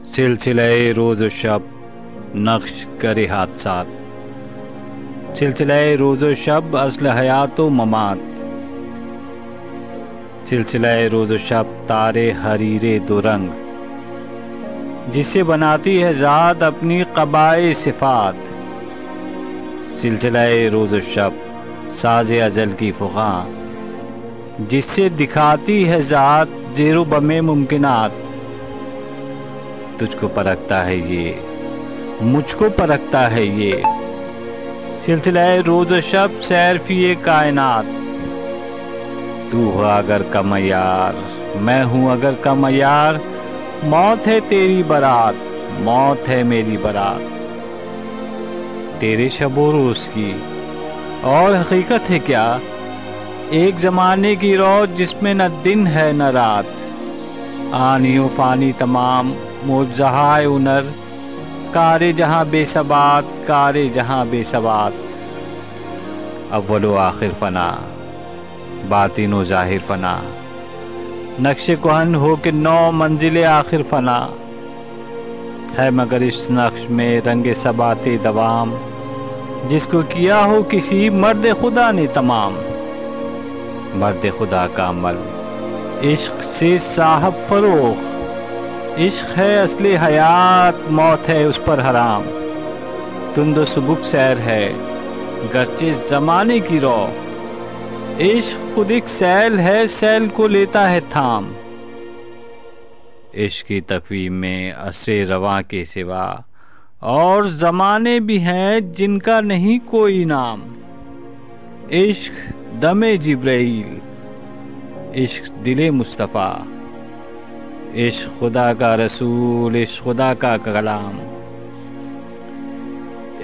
سلسلہ روز و شب نقش کرے حادثات، سلسلہ روز و شب اصل حیات و ممات، سلسلہ روز و شب تارے حریرے دو رنگ، جس سے بناتی ہے ذات اپنی قبائے صفات، سلسلہ روز و شب ساز ازل کی فغاں، جس سے دکھاتی ہے ذات زیر و بم ممکنات، تجھ کو پرکھتا ہے یہ، مجھ کو پرکھتا ہے یہ، سلسلہ روز و شب سیر فی کائنات، تو ہو اگر کا معیار میں ہوں اگر کا معیار، موت ہے تیری برات موت ہے میری برات، تیرے شب و روز کی اور حقیقت ہے کیا، ایک زمانے کی روز جس میں نہ دن ہے نہ رات، آنی و فانی تمام موجزہائے ہنر، کار جہاں بے ثبات کار جہاں بے ثبات، اول و آخر فنا باطن و ظاہر فنا، نقش کہن ہو کہ نو منزل آخر فنا، ہے مگر اس نقش میں رنگ ثبات دوام، جس کو کیا ہو کسی مرد خدا نے تمام، مرد خدا کا عمل عشق سے صاحب فروغ، عشق ہے اصل حیات موت ہے اس پر حرام، تند و سبک سیر ہے گرچہ زمانے کی رو، عشق خود ایک سیل ہے سیل کو لیتا ہے تھام، عشق کی تقویم میں عصر رواں کے سوا اور زمانے بھی ہیں جن کا نہیں کوئی نام، عشق دم جبرائیل عشق دل مصطفیٰ، عشق خدا کا رسول عشق خدا کا کلام،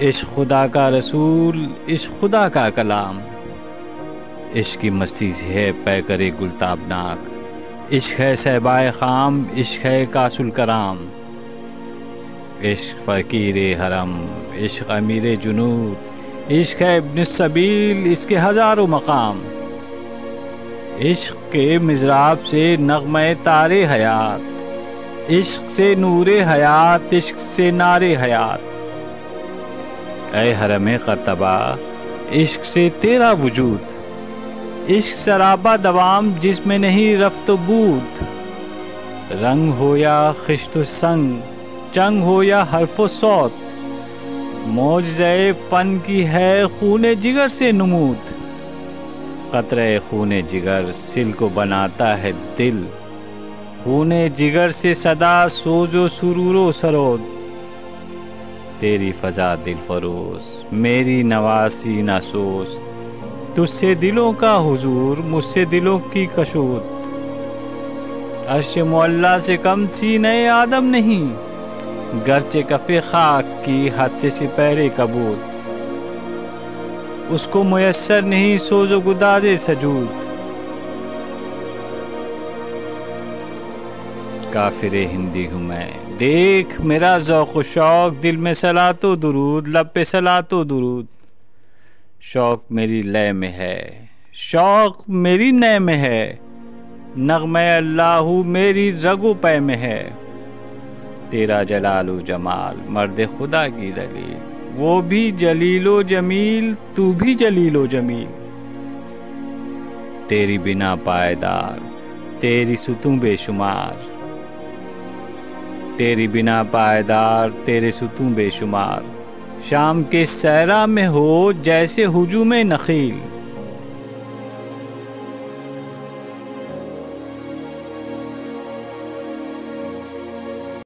عشق خدا کا رسول عشق خدا کا کلام، عشق کی مستی سے ہے پے کرے گلتابناک، عشق ہے صحبائے خام عشق ہے کاس الکرام، عشق فقیر حرم عشق امیر جنود، عشق ہے ابن السبیل اس کے ہزاروں مقام، عشق کے مضراب سے نغمہ تار حیات، عشق سے نور حیات عشق سے نار حیات، اے حرم قرطبہ عشق سے تیرا وجود، عشق سرابہ دوام جس میں نہیں رفت و بود، رنگ ہو یا خشت و سنگ چنگ ہو یا حرف و صوت، معجزہ فن کی ہے خون جگر سے نمود، قطرہ خون جگر سل کو بناتا ہے دل، خون جگر سے صدا سوز و سرور و سرود، تیری فضا دل فروز میری نواسی ناسوز، تجھ سے دلوں کا حضور مجھ سے دلوں کی کشود، عرش معلیٰ سے کم سینہ آدم نہیں، گرچہ کف خاک کی حد سے سپہر کبود، اس کو میسر نہیں سوز و گداز سجود، کافر ہندی ہوں میں دیکھ میرا ذوق و شوق، دل میں صلاۃ و درود لب پہ صلاۃ و درود، شوق میری لے میں ہے شوق میری نے میں ہے، نغمہ اللہ میری رگ و پے میں ہے، تیرا جلال و جمال مرد خدا کی دلیل، وہ بھی جلیل و جمیل تو بھی جلیل و جمیل، تیری بنا پائیدار تیری ستون بے شمار، تیری بنا پائیدار تیرے ستون بے شمار، شام کے صحرا میں ہو جیسے ہجوم نخیل،